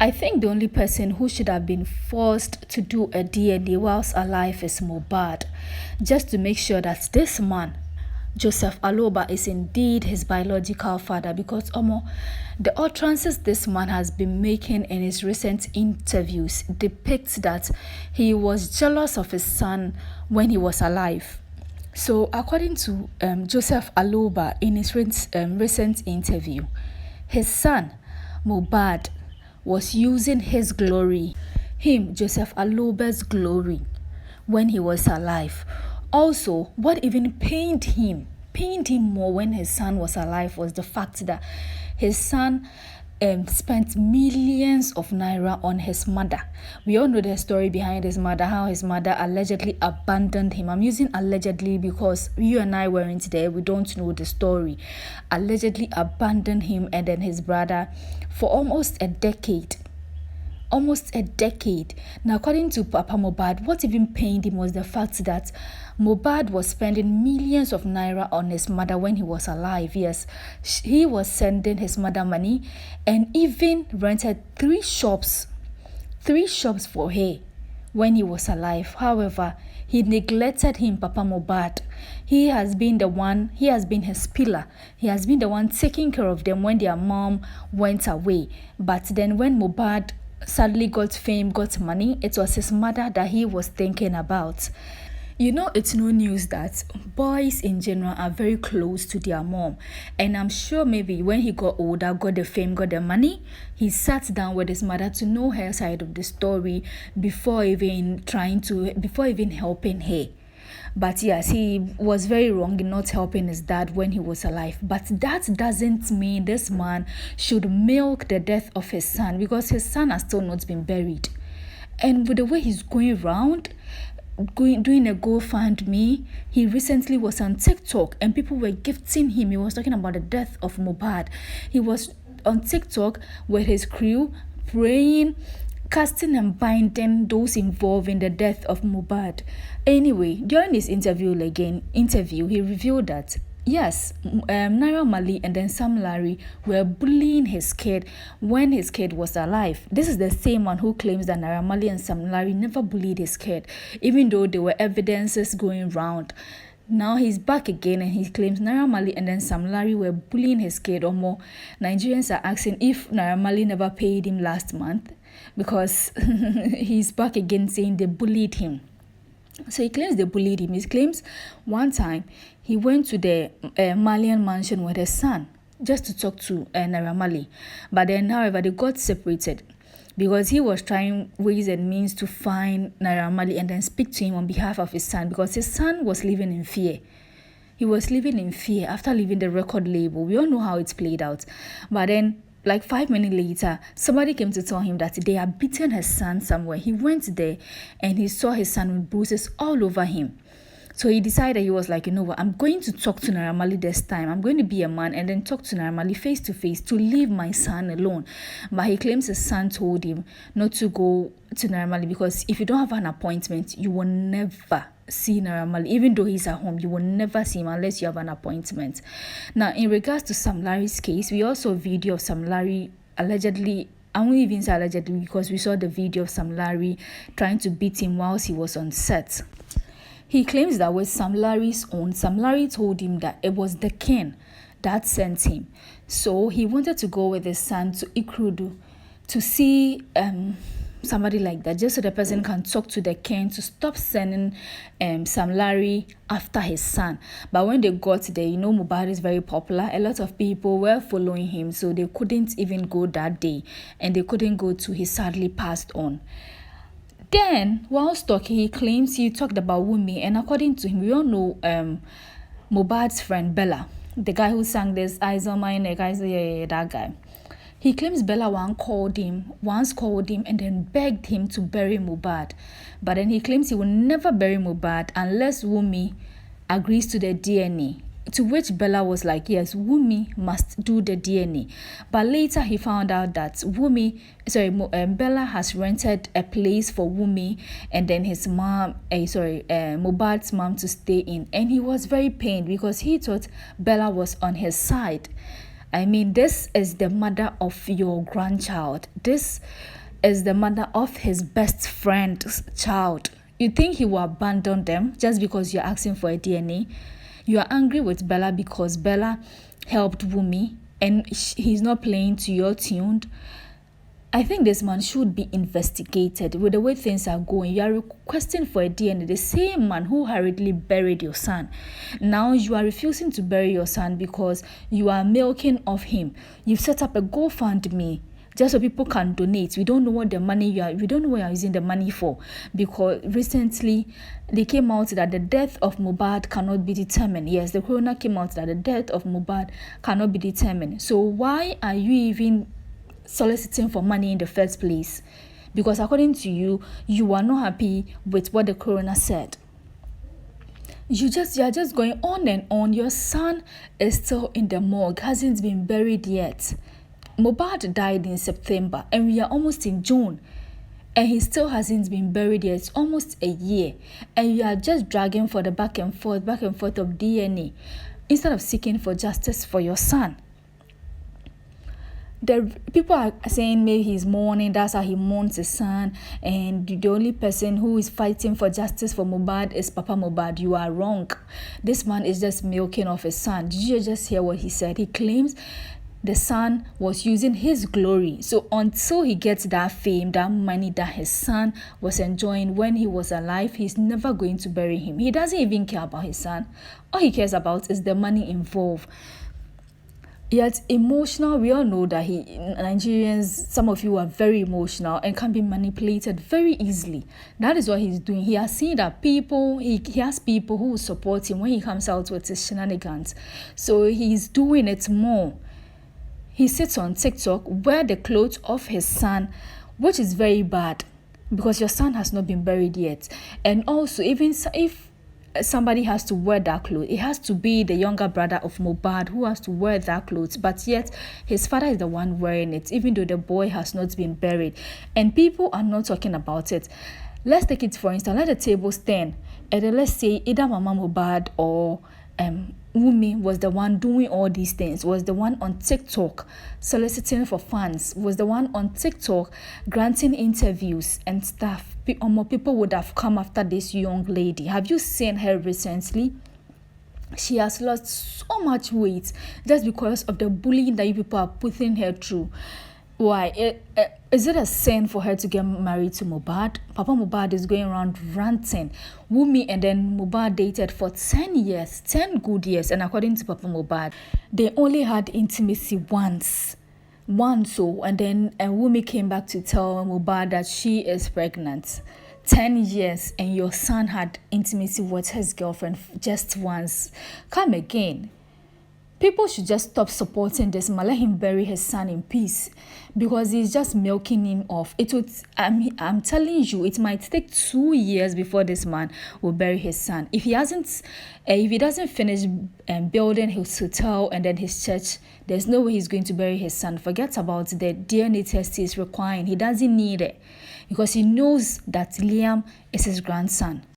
I think the only person who should have been forced to do a DNA whilst alive is Mohbad, just to make sure that this man, Joseph Aloba, is indeed his biological father, because the utterances this man has been making in his recent interviews depicts that he was jealous of his son when he was alive. So according to Joseph Aloba in his recent interview, his son Mohbad was using his glory, Joseph Aloba's glory, when he was alive. Also, what even pained him more when his son was alive was the fact that his son spent millions of naira on his mother. We all know the story behind his mother, how his mother allegedly abandoned him. I'm using allegedly because you and I weren't there. We don't know the story. Allegedly abandoned him and then his brother for almost a decade. Now, according to Papa Mohbad, what even pained him was the fact that Mohbad was spending millions of naira on his mother when he was alive. Yes, he was sending his mother money and even rented three shops for her when he was alive. However, he neglected him, Papa Mohbad. He has been his pillar. He has been the one taking care of them when their mom went away. But then when Mohbad sadly got fame, got money, it was his mother that he was thinking about. You know, it's no news that boys in general are very close to their mom. And I'm sure maybe when he got older, got the fame, got the money, he sat down with his mother to know her side of the story before even helping her. But yes, he was very wrong in not helping his dad when he was alive. But that doesn't mean this man should milk the death of his son, because his son has still not been buried. And with the way he's going around, doing a GoFundMe, he recently was on TikTok and people were gifting him. He was talking about the death of Mohbad. He was on TikTok with his crew praying, casting and binding those involved in the death of Mohbad. Anyway, during this interview, he revealed that yes, Naira Marley and then Sam Larry were bullying his kid when his kid was alive. This is the same one who claims that Naira Marley and Sam Larry never bullied his kid, even though there were evidences going round. Now he's back again and he claims Naira Marley and then Sam Larry were bullying his kid. Or more, Nigerians are asking if Naira Marley never paid him last month, because he's back again saying they bullied him. So he claims they bullied him. He claims one time he went to the Malian mansion with his son just to talk to Naira Marley. But then, however, they got separated because he was trying ways and means to find Naira Marley and then speak to him on behalf of his son, because his son was living in fear. He was living in fear after leaving the record label. We all know how it's played out. But then, like 5 minutes later, somebody came to tell him that they had beaten his son somewhere. He went there and he saw his son with bruises all over him. So he decided, he was like, you know what, I'm going to talk to Naira Marley this time. I'm going to be a man and then talk to Naira Marley face to face to leave my son alone. But he claims his son told him not to go to Naira Marley, because if you don't have an appointment, you will never see Naira Marley. Even though he's at home, you will never see him unless you have an appointment. Now, in regards to Sam Larry's case, we also a video of Sam Larry allegedly, I won't even say allegedly because we saw the video of Sam Larry trying to beat him whilst he was on set. He claims that with Sam Larry's own, Sam Larry told him that it was the king that sent him. So he wanted to go with his son to Ikrudu to see somebody like that, just so the person can talk to the king to stop sending Sam Larry after his son. But when they got there, you know, Mohbad is very popular. A lot of people were following him, so they couldn't even go that day, and they couldn't go to he sadly passed on. Then, whilst talking, he claims he talked about Wunmi, and according to him, we all know Mohbad's friend Bella, the guy who sang this "Eyes on My Neck," that guy. He claims Bella once called him and then begged him to bury Mohbad. But then he claims he will never bury Mohbad unless Wunmi agrees to the DNA. To which Bella was like, yes, Wunmi must do the DNA. But later he found out that Bella has rented a place for Wunmi and then his mom, Mohbad's mom to stay in. And he was very pained because he thought Bella was on his side. I mean, this is the mother of your grandchild. This is the mother of his best friend's child. You think he will abandon them just because you're asking for a DNA? You are angry with Bella because Bella helped Wumi and he's not playing to your tune. I think this man should be investigated with the way things are going. You are requesting for a DNA, the same man who hurriedly buried your son. Now you are refusing to bury your son because you are milking off him. You've set up a GoFundMe just so people can donate. We don't know what the money we don't know what you are using the money for, because recently they came out that the death of Mohbad cannot be determined. Yes, the coroner came out that the death of Mohbad cannot be determined. So why are you even soliciting for money in the first place? Because according to you, you are not happy with what the coroner said. You are just going on and on. Your son is still in the morgue, hasn't been buried yet. Mohbad died in September and we are almost in June and he still hasn't been buried yet. It's almost a year and you are just dragging for the back and forth of DNA instead of seeking for justice for your son. The people are saying maybe he's mourning, that's how he mourns his son, and the only person who is fighting for justice for Mohbad is Papa Mohbad. You are wrong. This man is just milking off his son. Did you just hear what he said? He claims the son was using his glory. So until he gets that fame, that money that his son was enjoying when he was alive, he's never going to bury him. He doesn't even care about his son. All he cares about is the money involved. Yet emotional, we all know that Nigerians, some of you are very emotional and can be manipulated very easily. That is what he's doing. He has seen that he has people who will support him when he comes out with his shenanigans. So he's doing it more. He sits on TikTok, wear the clothes of his son, which is very bad because your son has not been buried yet. And also, even if somebody has to wear that clothes, it has to be the younger brother of Mohbad who has to wear that clothes, but yet his father is the one wearing it, even though the boy has not been buried and people are not talking about it. Let's take it for instance, let the table stand and then let's say either Mama Mohbad or Wumi was the one doing all these things, was the one on TikTok soliciting for funds, was the one on TikTok granting interviews and stuff. More people would have come after this young lady. Have you seen her recently? She has lost so much weight just because of the bullying that you people are putting her through. Why? Is it a sin for her to get married to Mohbad? Papa Mohbad is going around ranting. Wumi and then Mohbad dated for 10 years, 10 good years. And according to Papa Mohbad, they only had intimacy once. And then Wumi came back to tell Mohbad that she is pregnant. 10 years and your son had intimacy with his girlfriend just once. Come again. People should just stop supporting this man. Let him bury his son in peace because he's just milking him off. I'm telling you, it might take 2 years before this man will bury his son. If he doesn't finish building his hotel and then his church, there's no way he's going to bury his son. Forget about the DNA test he's requiring. He doesn't need it because he knows that Liam is his grandson.